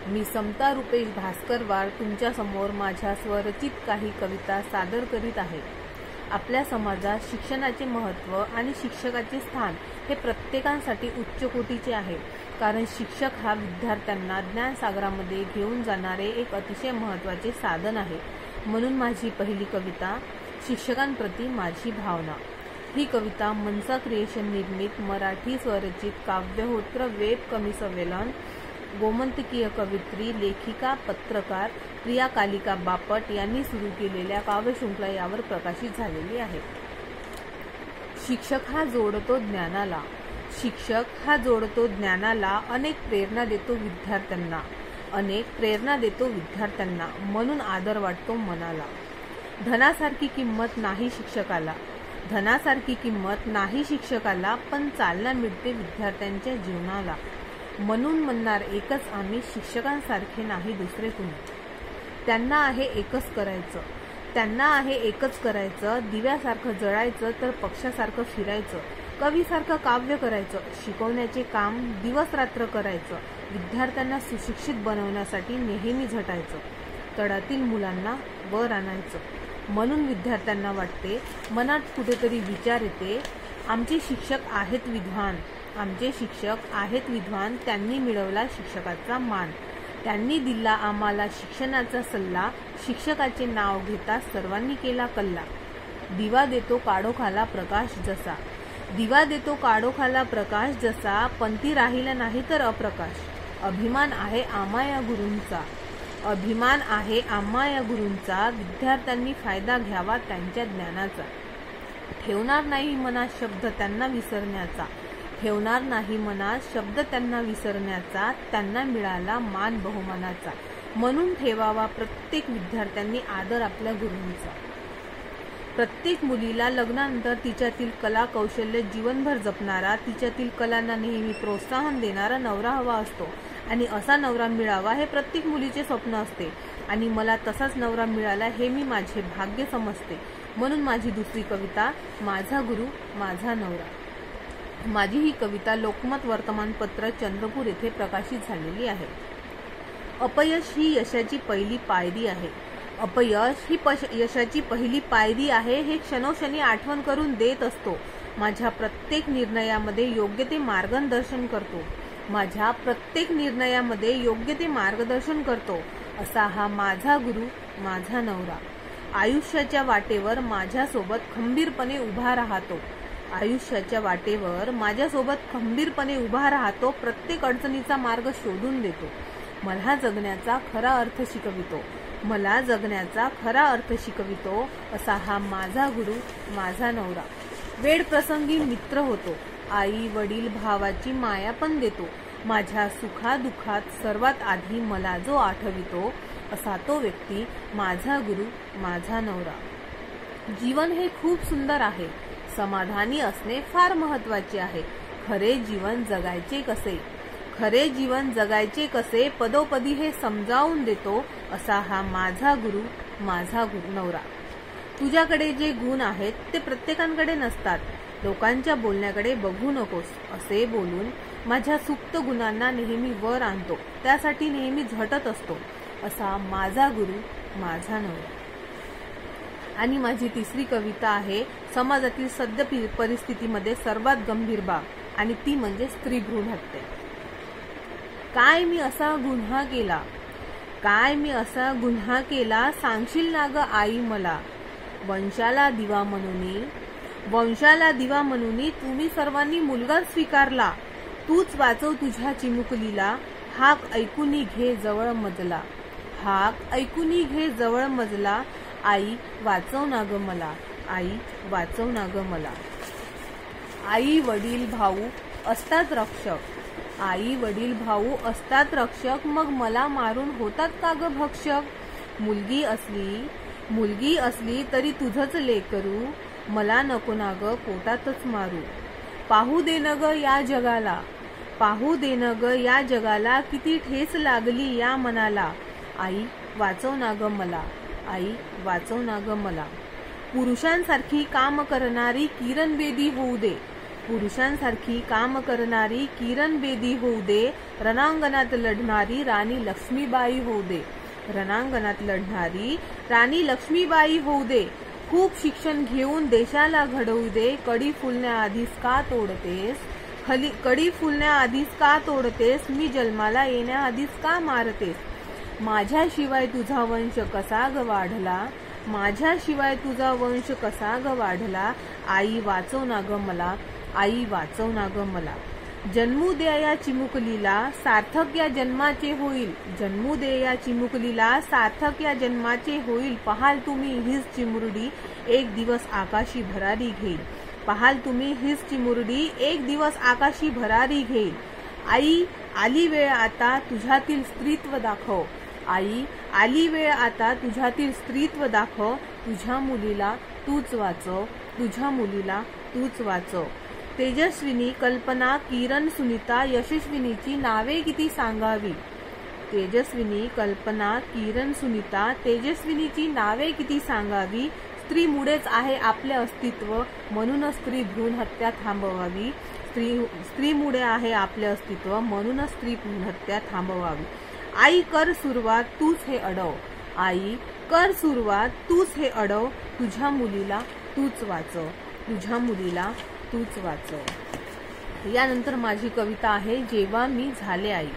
मी समता रुपेश भास्करवार तुमच्या समोर माझ्या स्वरचित काही कविता सादर करीत आहे। आपल्या समाजात शिक्षणाचे महत्त्व आणि शिक्षकाचे स्थान हे प्रत्येकासाठी उच्च कोटीचे आहे, कारण शिक्षक हा विद्यार्थ्यांना ज्ञानसागरामध्ये घेऊन जाणारे एक अतिशय महत्त्वाचे साधन आहे। म्हणून माझी पहिली कविता, शिक्षकांप्रती माझी भावना। ही कविता मनसा क्रिएशन निर्मित मराठी स्वरचित काव्यहोत्र वेब कमी संमेलन गोमंतकीय कवित्री, लेखिका, पत्रकार प्रिया कालिका बापट यांनी सुरू केलेल्या काव्यशृंखला यावर प्रकाशित झालेली आहे। शिक्षक हा जोडतो ज्ञानाला, शिक्षक हा जोडतो ज्ञानाला, अनेक प्रेरणा देतो विद्यार्थ्यांना, अनेक प्रेरणा देतो विद्यार्थ्यांना, म्हणून आदर वाटतो मनाला। धनासारखी किंमत नाही शिक्षकाला, धनासारखी किंमत नाही शिक्षकाला, पण चालना मिळते विद्यार्थ्यांच्या जीवनाला। म्हणून म्हणणार एकच आम्ही, शिक्षकांसारखे नाही दुसरे कुणी। त्यांना आहे एकच करायचं, त्यांना आहे एकच करायचं, दिव्यासारखं जळायचं तर पक्षासारखं फिरायचं, कवीसारखं काव्य करायचं, शिकवण्याचे काम दिवस रात्र करायचं, विद्यार्थ्यांना सुशिक्षित बनवण्यासाठी नेहमी झटायचं, तळातील मुलांना वर आणायचं। म्हणून विद्यार्थ्यांना वाटते, मनात कुठेतरी विचार येते, आमचे शिक्षक आहेत विद्वान, आमचे शिक्षक आहेत विद्वान, त्यांनी मिळवला शिक्षकाचा मान, त्यांनी दिला आम्हाला शिक्षणाचा सल्ला, शिक्षकाचे नाव घेता सर्वांनी केला कल्ला। दिवा देतो काळोखाला प्रकाश जसा, दिवा देतो काळोखाला प्रकाश जसा, पंथी राहिला नाही तर अप्रकाश। अभिमान आहे आम्हा या गुरूंचा, अभिमान आहे आम्हा या गुरूंचा, विद्यार्थ्यांनी फायदा घ्यावा त्यांच्या ज्ञानाचा। ठेवणार नाही मनात शब्द त्यांना विसरण्याचा, ठेवणार नाही मनात शब्द त्यांना विसरण्याचा, त्यांना मिळाला मान बहुमानाचा। म्हणून ठेवावा प्रत्येक विद्यार्थ्यांनी आदर आपल्या गुरूंचा। प्रत्येक मुलीला लग्नानंतर तिच्यातील कला कौशल्य जीवनभर जपणारा, तिच्यातील कलांना नेहमी प्रोत्साहन देणारा नवरा हवा असतो, आणि असा नवरा मिळावा हे प्रत्येक मुलीचे स्वप्न असते, आणि मला तसाच नवरा मिळाला हे मी माझे भाग्य समजते। म्हणून माझी दुसरी कविता, माझा गुरु माझा नवरा। माझी ही कविता लोकमत वर्तमानपत्र चंद्रपूर येथे प्रकाशित झालेली आहे। अपयश ही यशाची पहिली पायरी आहे, अपयश ही यशाची पहिली पायरी आहे, हे क्षणोक्षणी आठवण करून देत असतो। माझ्या प्रत्येक निर्णयामध्ये योग्य ते मार्गदर्शन करतो, माझ्या प्रत्येक निर्णयामध्ये योग्य ते मार्गदर्शन करतो, असा हा माझा गुरु माझा नवरा। आयुष्याच्या वाटेवर माझ्यासोबत खंबीरपणे उभा राहतो, आयुष्याच्या वाटेवर माझ्यासोबत खंबीरपणे उभा राहतो, प्रत्येक अडचणीचा मार्ग शोधून देतो, मला जगण्याचा खरा अर्थ शिकवितो, मला जगण्याचा खरा अर्थ शिकवितो, असा हा माझा गुरु माझा नवरा। वेळ प्रसंगी मित्र होतो, आई वडील भावाची माया पण देतो, माझ्या सुखादुःखात सर्वात आधी मला जो आठवितो, असा तो व्यक्ती माझा गुरु माझा नवरा। जीवन हे खूप सुंदर आहे, समाधानी असणे फार महत्त्वाचे आहे, खरे जीवन जगायचे कसे, खरे जीवन जगायचे कसे, पदोपदी हे समजावून देतो, असा हा माझा गुरु माझा नवरा। तुझ्याकडे जे गुण आहेत ते प्रत्येकाकडे नसतात, लोकांच्या बोलण्याकडे बघू नकोस, असे बोलून माझ्या सुप्त गुणांना नेहमी वर आणतो, त्यासाठी नेहमी झटत असतो, असा माझा गुरु माझा नवरा। आणि माझी तिसरी कविता आहे समाजातील सद्य परिस्थितीमध्ये सर्वात गंभीर बाब, आणि ती म्हणजे स्त्री भ्रूण हत्या। काय मी असा गुन्हा केला, काय मी असा गुन्हा केला, सांगशील ना ग आई मला, वंशाला दिवा म्हणून, वंशाला दिवा म्हणून तुम्ही सर्वांनी मुलगाच स्वीकारला, तूच वाचव तुझ्या चिमुकलीला, हाक ऐकूनी घे जवळ मजला, हाक ऐकूनी घे जवळ मजला, आई वाचव ना ग मला, आई वाचव ना ग मला। आई वडील भाऊ असतात रक्षक, आई वडील भाऊ असतात रक्षक, मग मला मारून होतात का ग भक्षक। मुलगी असली तरी तुझंच लेकरू, मला नको ना ग पोटातच मारू। पाहू दे न ग या जगाला, पाहू दे न ग या जगाला, किती ठेस लागली या मनाला, आई वाचव ना ग मला, आई वाचव ना ग मला। पुरुषांसारखी काम करणारी किरण बेदी होऊ दे, पुरुषांसारखी काम करणारी किरण बेदी होऊ दे, रणांगणात लढणारी राणी लक्ष्मीबाई होऊ दे. रणांगणात लढणारी राणी लक्ष्मीबाई होऊ दे. खूप शिक्षण घेऊन देशाला घडवू दे. कडी फुलण्याआधीच का तोडतेस, कडी फुलण्याआधीच का तोडतेस, मी जन्माला येण्याआधीच का मारतेस. माझ्याशिवाय तुझा वंश कसा ग वाढला, माझ्याशिवाय तुझा वंश कसा ग वाढला. आई वाचव ना ग मला, आई वाचव ना ग मला. जन्मू दे या चिमुकलीला, सार्थक या जन्माचे होईल. जन्मू दे या चिमुकलीला, सार्थक या जन्माचे होईल. पाहाल तुम्ही हीच चिमुरडी एक दिवस आकाशी भरारी घेईल. पाहाल तुम्ही हीच चिमुरडी एक दिवस आकाशी भरारी घेईल. आई आली वेळ आता तुझ्यातील स्त्रीत्व दाखव. आई आली वेळ आता तुझ्यातील स्त्रीत्व दाखव. तुझ्या मुलीला तूच वाचव, तुझ्या मुलीला तूच वाचव. तेजस्विनी, कल्पना, किरण, सुनीता, यशस्विनीची नावे किती सांगावी. तेजस्विनी, कल्पना, किरण, सुनीता, तेजस्विनीची नावे किती सांगावी. स्त्रीमुळेच आहे आपले अस्तित्व, म्हणूनच स्त्री भ्रूण हत्या थांबवावी. स्त्रीमुळे आहे आपले अस्तित्व, म्हणूनच स्त्री भ्रूण हत्या थांबवावी. आई कर सुरुवात तूच हे अडव. आई कर सुरुवात तूच हे अडव. तुझ्या मुलीला तूच वाचव, तुझ्या मुलीला तूच वाचव. यानंतर माझी कविता आहे जेव्हा मी झाले आई.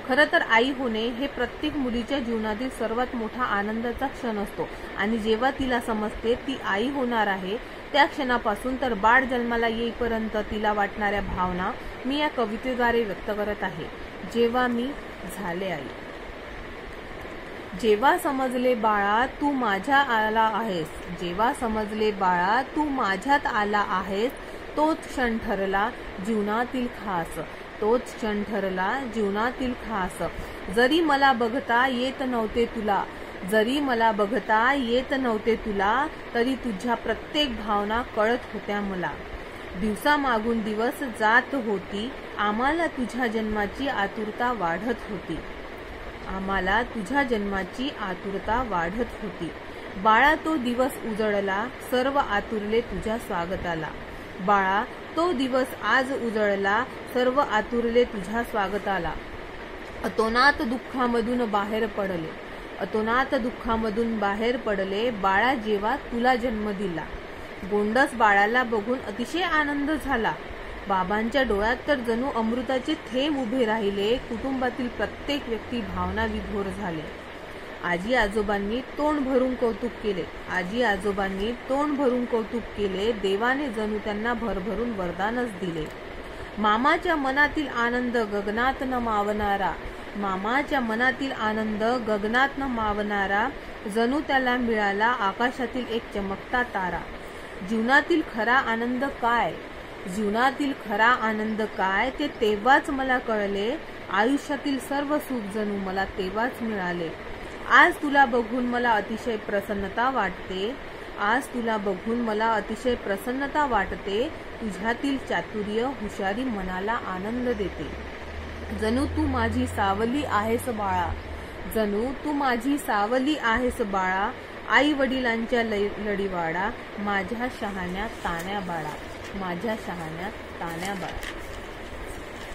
खरं तर आई होणे हे प्रत्येक मुलीच्या जीवनातील सर्वात मोठा आनंदाचा क्षण असतो आणि जेव्हा तिला समजते ती आई होणार आहे त्या क्षणापासून तर बाळ जन्माला येईपर्यंत तिला वाटणाऱ्या भावना मी या कवितेद्वारे व्यक्त करत आहे. जेव्हा मी झाले आई. जेव्हा समजले बाळा तू माझ्या आला आहेस, जेव्हा समजले बाळा तू माझ्यात आला आहेस, तोच क्षण ठरला जीवनातील खास, तोच क्षण ठरला जीवनातील खास. जरी मला बघता येत नव्हते तुला, जरी मला बघता येत नव्हते तुला, तरी तुझ्या प्रत्येक भावना कळत होत्या मला. दिवसामागून दिवस जात होती, आम्हाला तुझ्या जन्माची आतुरता वाढत होती, आम्हाला तुझ्या जन्माची आतुरता वाढत होती. बाळा तो दिवस उजळला, सर्व आतुरले तुझ्या स्वागताला. बाळा तो दिवस आज उजळला, सर्व आतुरले तुझ्या स्वागताला. अतोनात दुःखामधून बाहेर पडले, अतोनात दुःखामधून बाहेर पडले, बाळा जेव्हा तुला जन्म दिला. गोंडस बाळाला बघून अतिशय आनंद झाला. बाबांच्या डोळ्यात तर जणू अमृताचे थेंब उभे राहिले. कुटुंबातील प्रत्येक व्यक्ती भावना विभोर झाले. आजी आजोबांनी तोंड भरून कौतुक केले, आजी आजोबांनी तोंड भरून कौतुक केले. देवाने जणू त्यांना भरभरून वरदानच दिले. मामाच्या मनातील आनंद गगनात न मावणारा, मामाच्या मनातील आनंद गगनात न मावणारा, जणू त्याला मिळाला आकाशातील एक चमकता तारा. जीवनातील खरा आनंद काय, जीवनातील खरा आनंद काय ते तेव्हाच मला कळले. आयुष्यातील सर्व सुख जणू मला तेव्हाच मिळाले. आज तुला बघून मला अतिशय प्रसन्नता वाटते, आज तुला बघून मला अतिशय प्रसन्नता वाटते. तुझ्यातील चातुर्य हुशारी मनाला आनंद देते. जणू तू माझी सावली आहेस बाळा, जणू तू माझी सावली आहेस बाळा. आई वडिलांच्या लढीवाडा, माझ्या शहाण्या ताण्या बाळा, माझ्या शहाण्या ताण्या बाळा.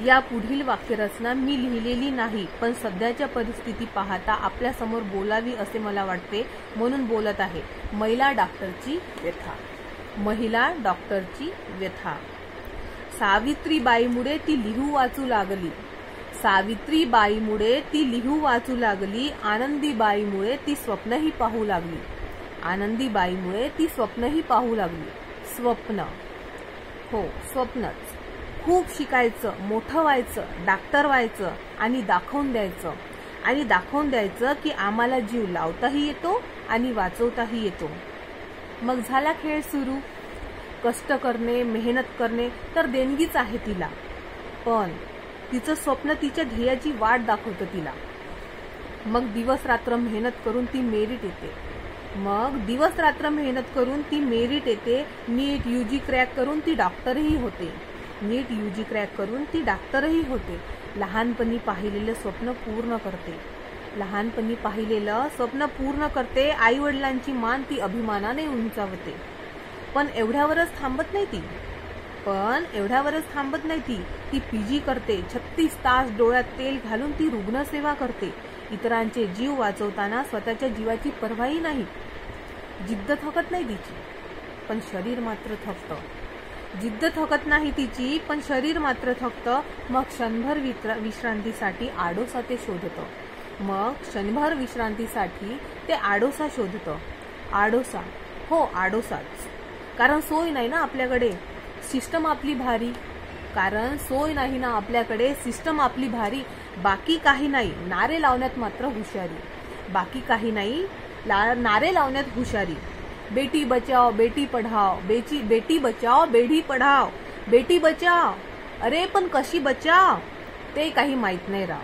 या पुढील वाक्यरचना मी लिहिलेली नाही, पण सध्याच्या परिस्थिती पाहता आपल्या समोर बोलावी असे मला वाटते म्हणून बोलत आहे. महिला डॉक्टरची व्यथा, महिला डॉक्टरची व्यथा. सावित्रीबाईमुळे ती लिहू वाचू लागली, सावित्रीबाईमुळे ती लिहू वाचू लागली. आनंदीबाईमुळे ती स्वप्नही पाहू लागली, आनंदीबाईमुळे ती स्वप्नही पाहू लागली. स्वप्न, हो स्वप्नच. खूप शिकायचं, मोठं व्हायचं, डॉक्टर व्हायचं आणि दाखवून द्यायचं, आणि दाखवून द्यायचं की आम्हाला जीव लावताही येतो आणि वाचवताही येतो. मग झाला खेळ सुरू. कष्ट करणे, मेहनत करणे तर देणगीच आहे तिला, पण तिचं स्वप्न तिच्या ध्येयाची वाट दाखवतं तिला. मग दिवस रात्र मेहनत करून ती मेरिट येते, मग दिवस रात्र मेहनत करून ती मेरिट येते. नीट UG क्रॅक करून ती डॉक्टरही होते, नीट UG क्रॅक करून ती डॉक्टरही होते. लहानपणी पाहिलेलं स्वप्न पूर्ण करते, लहानपणी पाहिलेलं स्वप्न पूर्ण करते. आई वडिलांची मान ती अभिमानाने उंचावते. पण एवढ्यावरच थांबत नाही ती, पण एवढ्यावरच थांबत नाही ती पीजी करते. 36 तास डोळ्यात तेल घालून ती रुग्णसेवा करते. इतरांचे जीव वाचवताना स्वतःच्या जीवाची पर्वाही नाही. जिद्द थकत नाही तिची, पण शरीर मात्र थकतं. जिद्द थकत नाही तिची, पण शरीर मात्र थकतं. मग क्षणभर विश्रांतीसाठी आडोसा ते शोधतं. ते आडोसा शोधतं. आडोसा, हो आडोसाच. कारण सोय नाही ना आपल्याकडे, सिस्टम आपली भारी. बाकी काही नाही, नारे लावण्यात मात्र हुशारी. बेटी बचाओ बेटी पढ़ाओ, बेटी बचाओ बेटी पढ़ाओ, बेटी बचाओ. अरे पण कशी बचाव ते काही माहित नाही राव.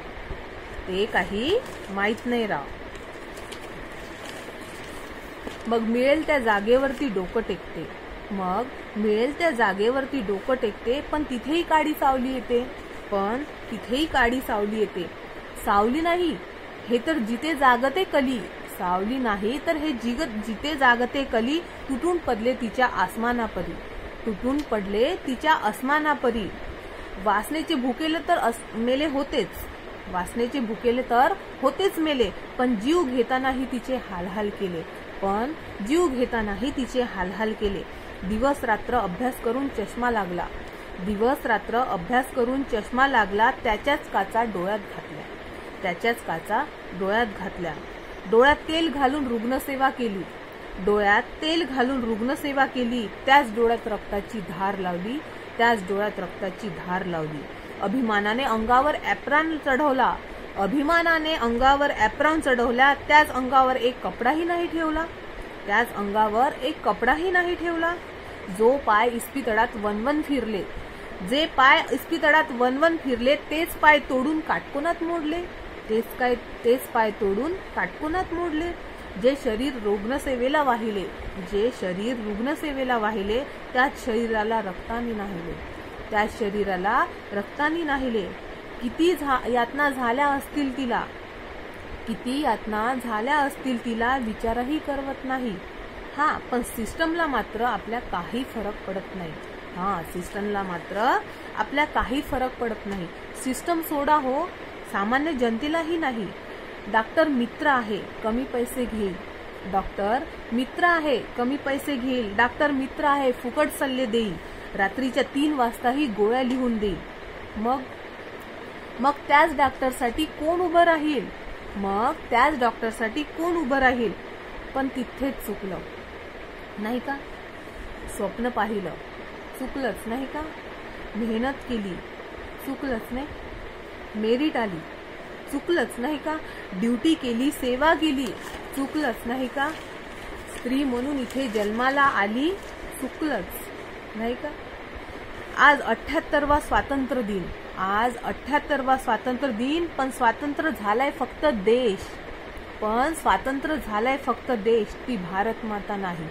मग मिळेल त्या जागेवरती डोकं टेकते. पण तिथेही काडी सावली येते. सावली नाही हे तर जिथे जागते कली. जिथे जागते कली. तुटून पडले तिच्या आसमानापरी. वासनेचे भुकेले तर मेले. पण जीव घेतानाही तिचे हालहाल केले. दिवस रात्र अभ्यास करून चष्मा लागला. त्याच्याच काचा डोळ्यात घातल्या. डोळ्यात तेल घालून रुग्णसेवा केली. त्याच डोळ्यात रक्ताची धार लावली. अभिमानाने अंगावर ॲप्रॉन चढवला. त्याच अंगावर एक कपडाही नाही ठेवला. जो पाय इस्पितळात वनवन फिरले, तेच पाय तोडून काटकोनात मोडले. जे शरीर रुग्णसेवेला वाहिले, त्याच शरीराला रक्तानी नाहिले. किती यातना झाल्या असतील तिला विचारही करवत नाही. पण सिस्टमला मात्र आपल्या काही फरक पडत नाही. सिस्टम सोडा हो, सामान्य जनतेलाही नाही. डॉक्टर मित्र आहे कमी पैसे घेईल. डॉक्टर मित्र आहे फुकट सल्ले देईल. रात्रीच्या 3 वाजताही गोळ्या लिहून देईल. मग त्याच डॉक्टरसाठी कोण उभं राहील. पण तिथेच चुकलं नाही का? स्वप्न पाहिलं, चुकलंच नाही का? मेहनत केली, चुकलंच नाही? मेरिट आली, चुकलंच नाही का? ड्युटी केली, सेवा केली, चुकलंच नाही का? स्त्री म्हणून इथे जन्माला आली, चुकलंच नाही का? आज 78वा स्वातंत्र्य दिन. पण स्वातंत्र्य झालाय फक्त देश. ती भारत माता नाही.